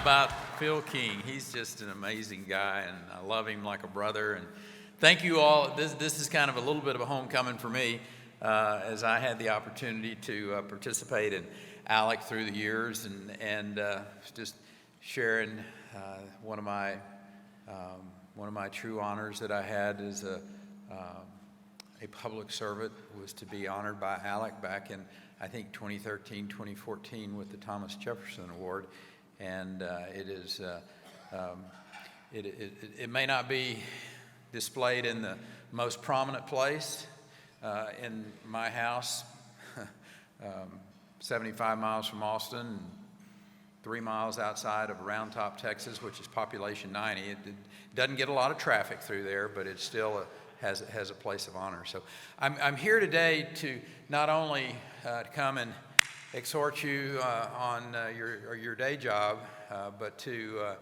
about Phil King? He's just an amazing guy, and I love him like a brother. And thank you all. This is kind of a little bit of a homecoming for me, as I had the opportunity to participate in ALEC through the years, and just sharing one of my true honors that I had as a public servant was to be honored by ALEC back in, I think, 2013, 2014 with the Thomas Jefferson Award. And it may not be displayed in the most prominent place in my house, 75 miles from Austin, and 3 miles outside of Round Top, Texas, which is population 90. It doesn't get a lot of traffic through there, but it still has a place of honor. So I'm here today to not only to come and exhort you on your day job, but to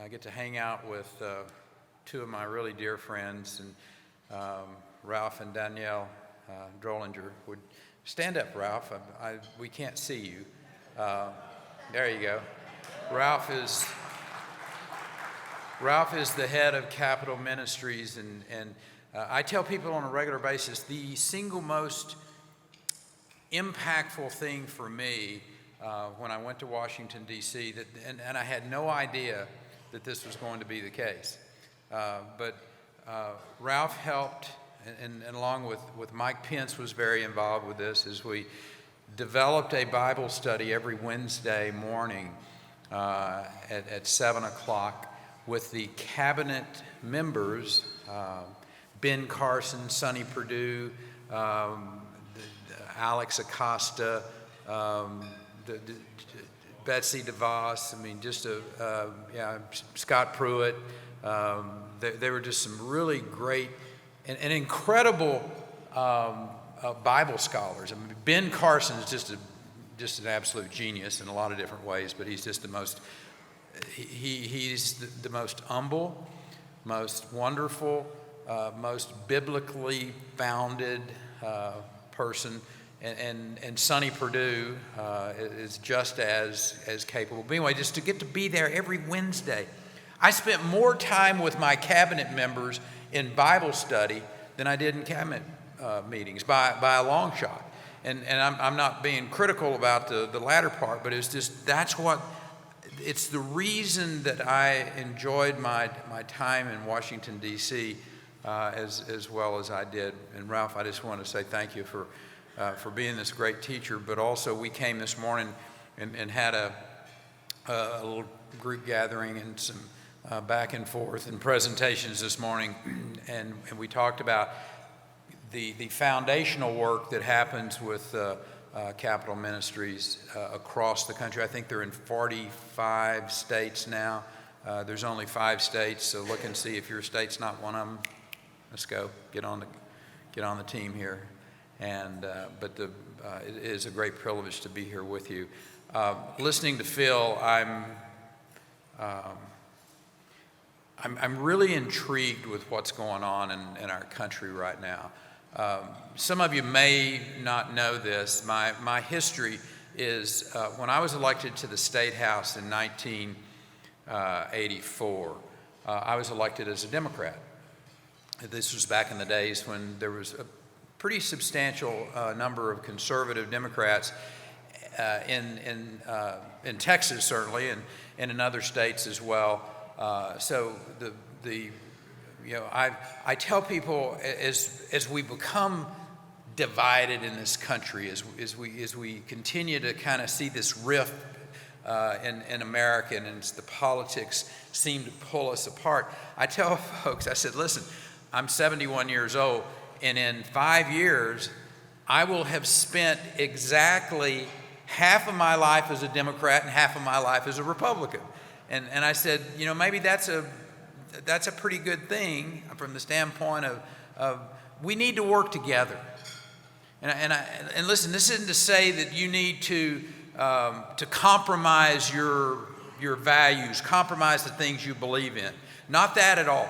get to hang out with two of my really dear friends, and Ralph and Danielle Drollinger. Would stand up, Ralph. We can't see you. There you go. Ralph is the head of Capital Ministries, and I tell people on a regular basis the single most impactful thing for me when I went to Washington, D.C., and I had no idea that this was going to be the case. But Ralph helped, and along with Mike Pence was very involved with this, as we developed a Bible study every Wednesday morning at 7 o'clock with the cabinet members, Ben Carson, Sonny Perdue, Alex Acosta, Betsy DeVos, Scott Pruitt. They were just some really great and incredible Bible scholars. I mean, Ben Carson is just an absolute genius in a lot of different ways, but he's just he's the most humble, most wonderful, most biblically founded person, and Sonny Perdue is just as capable. But anyway, just to get to be there every Wednesday, I spent more time with my cabinet members in Bible study than I did in cabinet meetings by a long shot. And I'm not being critical about the latter part, but it's just it's the reason that I enjoyed my time in Washington, D.C. As well as I did. And Ralph, I just want to say thank you for being this great teacher, but also we came this morning and had a little group gathering and some back and forth and presentations this morning, and we talked about the foundational work that happens with Capital Ministries across the country. I think they're in 45 states now. There's only 5 states, so look and see if your state's not one of them. Let's go get on the team here. And but it is a great privilege to be here with you. Listening to Phil, I'm really intrigued with what's going on in our country right now. Some of you may not know this. My history is when I was elected to the State House in 1984, I was elected as a Democrat. This was back in the days when there was a pretty substantial number of conservative Democrats in Texas, certainly, and in other states as well. So I tell people as we become divided in this country, as we continue to kind of see this rift in America, and the politics seem to pull us apart, I tell folks, I said, listen, I'm 71 years old, and in 5 years, I will have spent exactly half of my life as a Democrat and half of my life as a Republican. And I said, maybe that's a pretty good thing from the standpoint of we need to work together. And listen, this isn't to say that you need to compromise your values, compromise the things you believe in. Not that at all.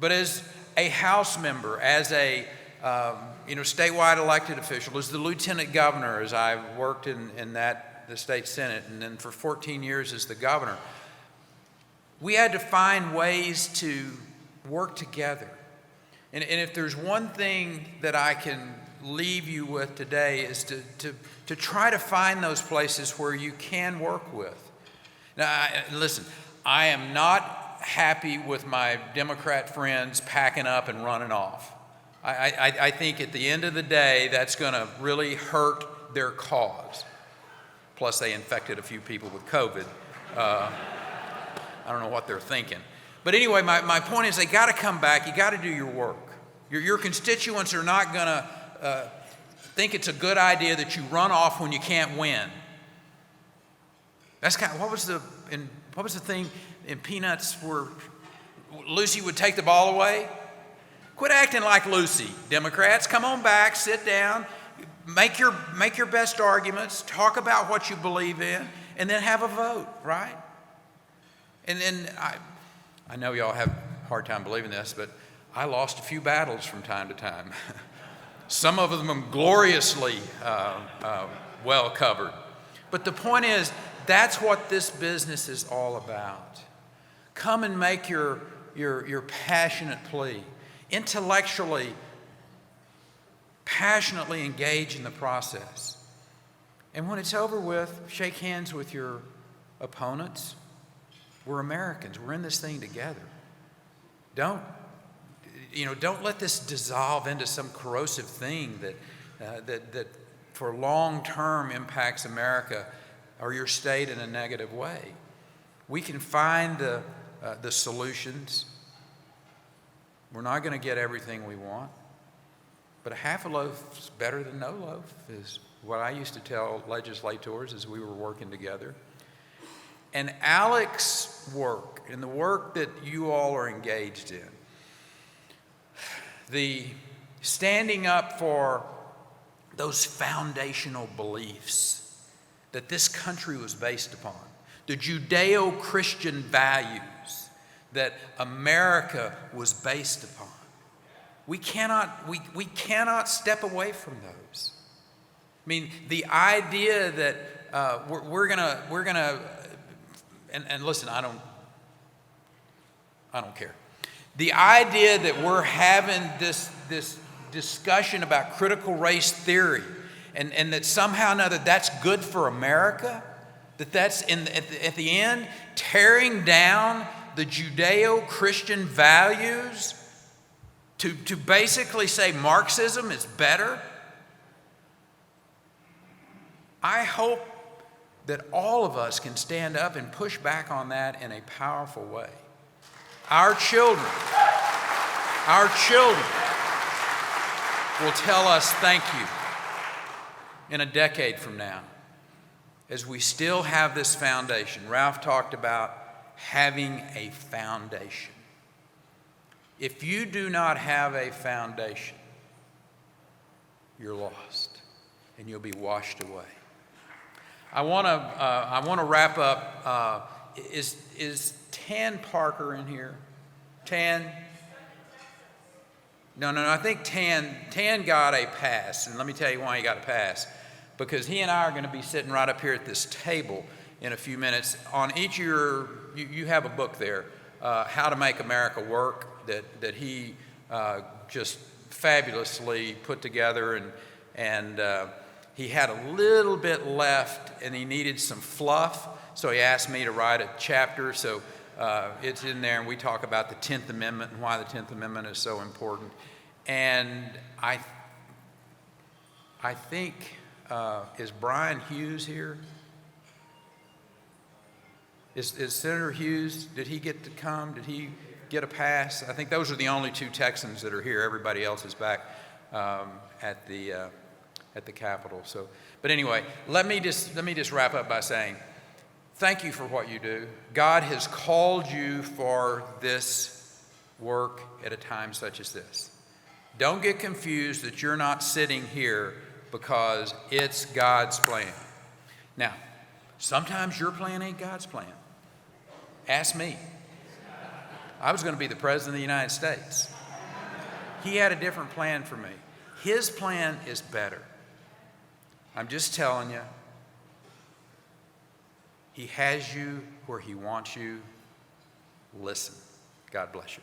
But as a House member, as a statewide elected official, as the lieutenant governor, as I worked in that the state Senate, and then for 14 years as the governor, we had to find ways to work together. And if there's one thing that I can leave you with today is to try to find those places where you can work with. Now, listen, I am not happy with my Democrat friends packing up and running off. I think at the end of the day, that's going to really hurt their cause. Plus, they infected a few people with COVID. I don't know what they're thinking. But anyway, my point is they got to come back. You got to do your work. Your constituents are not going to think it's a good idea that you run off when you can't win. That's kind of, what was the thing in Peanuts where Lucy would take the ball away? Quit acting like Lucy, Democrats. Come on back, sit down, make your best arguments, talk about what you believe in, and then have a vote, right? And then I know y'all have a hard time believing this, but I lost a few battles from time to time. Some of them gloriously well covered. But the point is, that's what this business is all about. Come and make your passionate plea. Intellectually, passionately engage in the process. And when it's over with, shake hands with your opponents. We're Americans. We're in this thing together. Don't let this dissolve into some corrosive thing that for long term impacts America or your state in a negative way. We can find the solutions. We're not going to get everything we want, but a half a loaf is better than no loaf, is what I used to tell legislators as we were working together. And ALEC's work, and the work that you all are engaged in, the standing up for those foundational beliefs that this country was based upon, the Judeo-Christian values that America was based upon. We cannot step away from those. I mean, the idea that we're gonna and listen, I don't care. The idea that we're having this discussion about critical race theory and that somehow or another that's good for America, that's at the end tearing down the Judeo-Christian values to basically say Marxism is better. I hope that all of us can stand up and push back on that in a powerful way. Our children will tell us thank you in a decade from now as we still have this foundation. Ralph talked about having a foundation. If you do not have a foundation, you're lost and you'll be washed away. I want to wrap up. Is Tan Parker in here? Tan? No. I think Tan got a pass, and let me tell you why he got a pass. Because he and I are going to be sitting right up here at this table in a few minutes. On each of you have a book there, How to Make America Work, that he just fabulously put together, and he had a little bit left and he needed some fluff, so he asked me to write a chapter. So it's in there, and we talk about the 10th Amendment and why the 10th Amendment is so important. And I think, is Brian Hughes here? Is Senator Hughes, did he get to come? Did he get a pass? I think those are the only two Texans that are here. Everybody else is back at the Capitol. So, but anyway, let me just wrap up by saying, thank you for what you do. God has called you for this work at a time such as this. Don't get confused that you're not sitting here because it's God's plan. Now, sometimes your plan ain't God's plan. Ask me. I was going to be the President of the United States. He had a different plan for me. His plan is better. I'm just telling you, He has you where he wants you. Listen. God bless you.